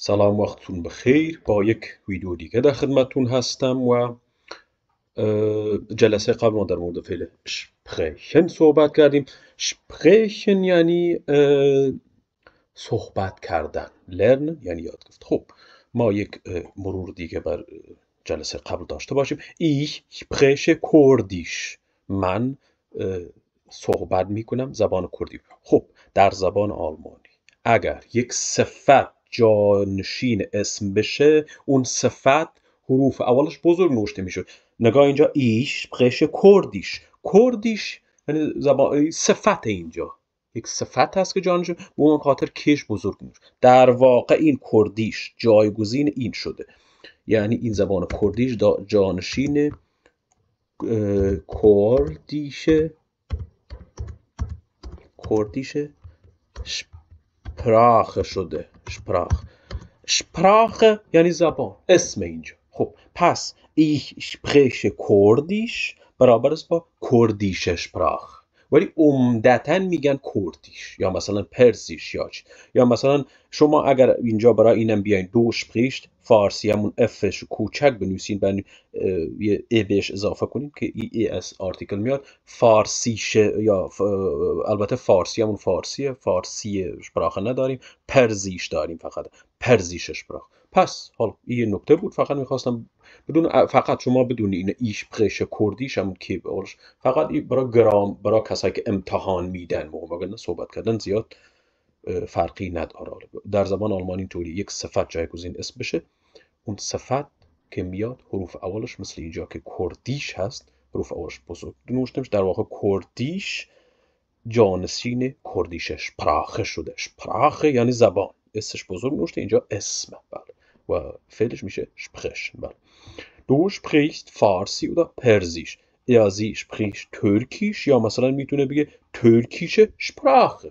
سلام، وقتتون بخیر. با یک ویدیو دیگه در خدمتتون هستم و جلسه قبل ما در مورد فعل sprechen صحبت کردیم. sprechen یعنی صحبت کردن، lernen یعنی یاد گرفت. خب ما یک مرور دیگه بر جلسه قبل داشته باشیم. Ich spreche Kurdisch. من صحبت میکنم زبان کردی. خب در زبان آلمانی اگر یک صفت جانشین اسم بشه، اون صفت حروف اولش بزرگ نوشته میشه. نگاه اینجا ich spreche Kurdisch. کردیش یعنی زبان صفت، اینجا یک صفت هست که جانشین به اون خاطر کش بزرگ میشه. در واقع این کردیش جایگزین این شده، یعنی این زبان کردیش جانشین کردیشه Sprache شده. Sprache یعنی زبان، اسم اینجا. خب پس ich spreche Kurdisch برابر است با کردیش Sprache، ولی عمدتاً میگن کردیش یا مثلا پرسیش یا مثلا شما اگر اینجا برای اینم بیاین دو spricht فارسی همون افش کوچک بنویسین، یه ای بهش اضافه کنین که ای اس آرتیکل میاد، فارسیشه یا البته فارسی همون فارسی Sprache نداریم، پرزیش داریم، فقط پرزیش Sprache. پس حالا این نکته بود، فقط میخواستم فقط شما بدونی این ich spreche کردیش هم که فقط برای کسایی که امتحان میدن موقع صحبت کردن زیاد فرقی نداره. در زبان آلمانی اینطوری یک صفت جایگزین اسم بشه، اون صفت که میاد حروف اولش مثل اینجا که کردیش هست حروف اولش بزرگ نوشته میشه. در واقع کردیش جانشین کردیش Sprache شده. Sprache یعنی زبان، اسمش بزرگ نوشته اینجا اسم، بله، و فعلش میشه sprechen. بله. Du sprichst فارسی oder پرزیش. یا sie spricht Türkisch، یا مثلا میتونه بگه türkische Sprache.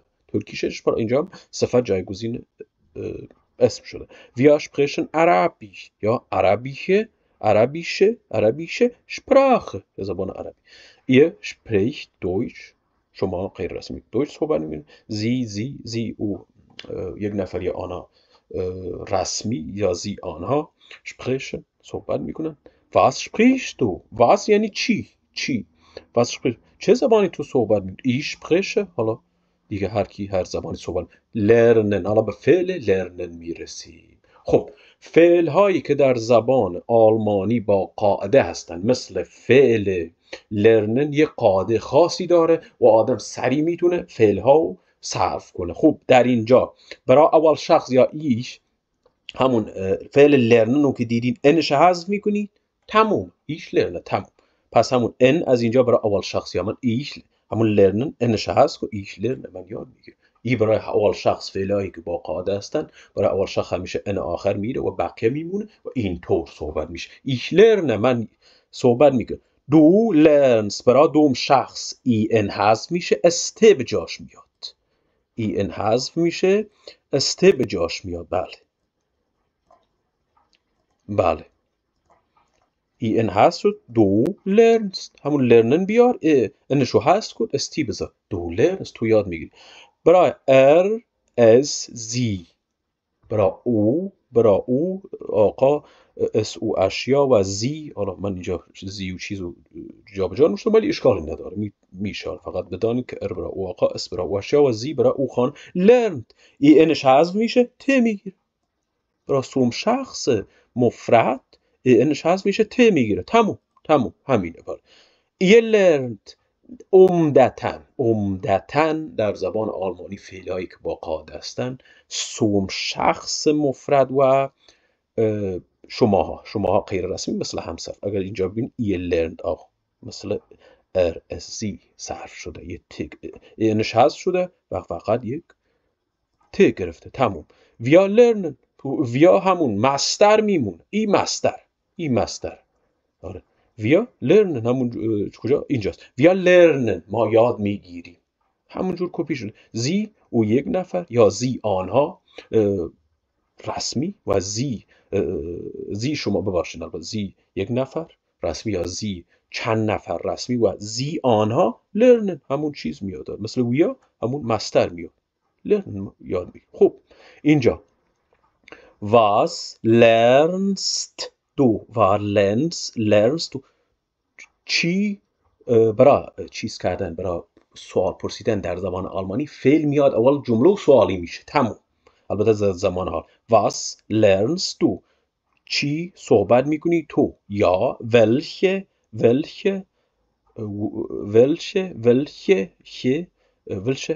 اینجا هم صفت جایگزین اسم شده. Wir sprechen Arabisch، یا arabische Sprache، زبان عربی. Ihr spricht Deutsch، شما غیر رسمی دویچ صحبت میکنید. زی او یک نفر یا آنها رسمی، یا زی آنها sprechen صحبت میکنن. Was sprichst du؟ was یعنی چی؟ was sprichst؟ چه زبانی تو صحبت میکنی؟ ich spreche، حالا دیگه هر زبانی صحبت. lernen، حالا به فعل lernen میرسیم. خب فعل هایی که در زبان آلمانی با قاعده هستن مثل فعل lernen یک قاعده خاصی داره و آدم سریع میتونه فعل ها صرف کنه. خب در اینجا برای اول شخص یا ایش همون فعل lernen رو که دیدین انش حذف میکنید، تموم، ایش lernen، تموم. پس همون ان از اینجا برای اول شخص یا من ایش همون lernen انش حذف کو ایش lernen من یاد میگیره. این برای اول شخص فعلایی که با قاعده هستن برای اول شخص همیشه ان آخر میره و بقیه میمونه و اینطور صحبت میشه. ایش lernen من صحبت میکنه. Du lernst برای دوم شخص en حذف میشه، st به جاش میاد. en حذف میشه، st به جاش میاد. بله en حذف شد. du lernst همون lernen بیار، انشو حذف کن، st بذار. du lernst تو یاد میگیری. برای es sie، برای او آقا، اس او اشیا و زی، حالا من اینجا زی و چیز رو جابجا نوشتم ولی اشکالی نداره، میشه فقط بدانید که برای او آقا، اس برای او اشیا و زی برای او خان. learned انش حذف میشه، ت میگیره. برای سوم شخص مفرد انش حذف میشه، ت میگیره. تموم همینه. یه learned عمدتاً در زبان آلمانی فعلایی که با قاعده هستن سوم شخص مفرد و شماها غیر رسمی مثل همصرف. اگر اینجا ببین یه learned مثل RSC صرف شده، یه انش حذف شده و فقط یک ت گرفته. تموم. ویا lernen، ویا همون مستر میمون، ای مستر. آره ویا lernen همون کجا اینجاست. ویا lernen ما یاد میگیریم، همونجور کپی شده. زی او یک نفر، یا زی آنها رسمی، و زی شما ببخشید البته زی یک نفر رسمی یا زی چند نفر رسمی و زی آنها lernen همون چیز میاد، مثل ویا همون مستر میاد، lernen یاد میگیریم. خب اینجا was lernst du lernst du چی برای چیز کردن، برای سوال پرسیدن در زبان آلمانی فعل میاد اول جمله و سوالی میشه تموم. البته در زمان حال was lernst du چی صحبت میکنی تو، یا welche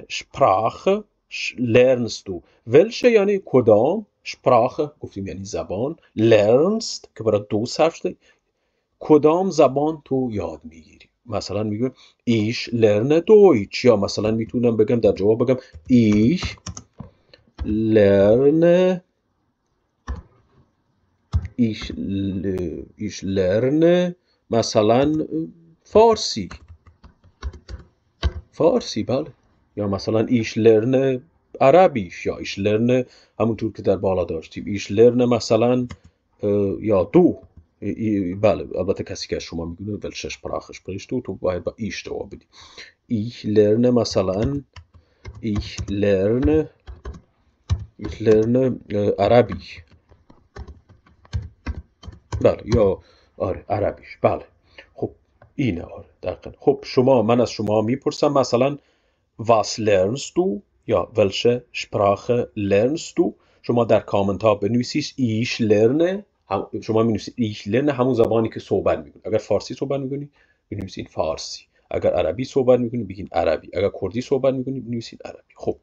Sprache lernst du. welche یعنی کدام، Sprache گفتیم یعنی زبان، lernst که برای دو حرف شده، کدام زبان تو یاد میگیری. مثلا میگم ich lerne Deutsch، یا مثلا میتونم بگم در جواب بگم ich lerne مثلا فارسی بله، یا مثلا ich lerne عربیش، یا ich lerne همونطور که در بالا داشتیم ich lerne مثلا یا دو بله، البته کسی که از شما میگونه welche Sprache sprichst du تو باید با ich جواب بدی. ich lerne مثلا ich lerne عربی بله، یا آره عربیش بله. خب اینه آره دقیقا. خب من از شما میپرسم مثلا was lernst du یا welche Sprache lernst du، شما در کامنت ها بنویسید ich lerne، شما می‌نویسید ich lerne همون زبانی که صحبت میکنید. اگر فارسی صحبت میکنید بنویسید فارسی، اگر عربی صحبت میکنید بگید عربی، اگر کردی صحبت میکنید بنویسید عربی. خب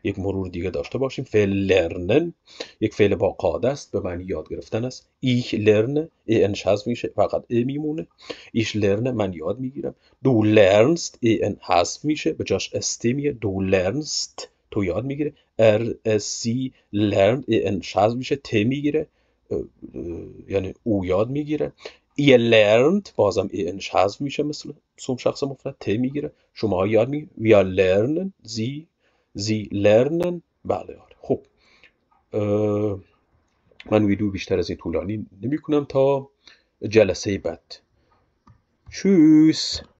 یک مرور دیگه داشته باشیم. فعل lernen یک فعل با قاعده است، به معنی یاد گرفتن است. ich lerne en حذف میشه فقط ا میمونه. ich lerne من یاد میگیرم. du lernst en حذف میشه به جاش است میگه du lernst تو یاد میگیره. sie lernt en حذف میشه ت میگیره یعنی او یاد میگیره. ihr lernt بازم en حذف میشه مثل شخص مفرد ت میگیره. شما یاد میگیرید. wir lernen sie lernen بله. خب من ویدیو بیشتر از این طولانی نمی کنم تا جلسه بعد. Tschüss.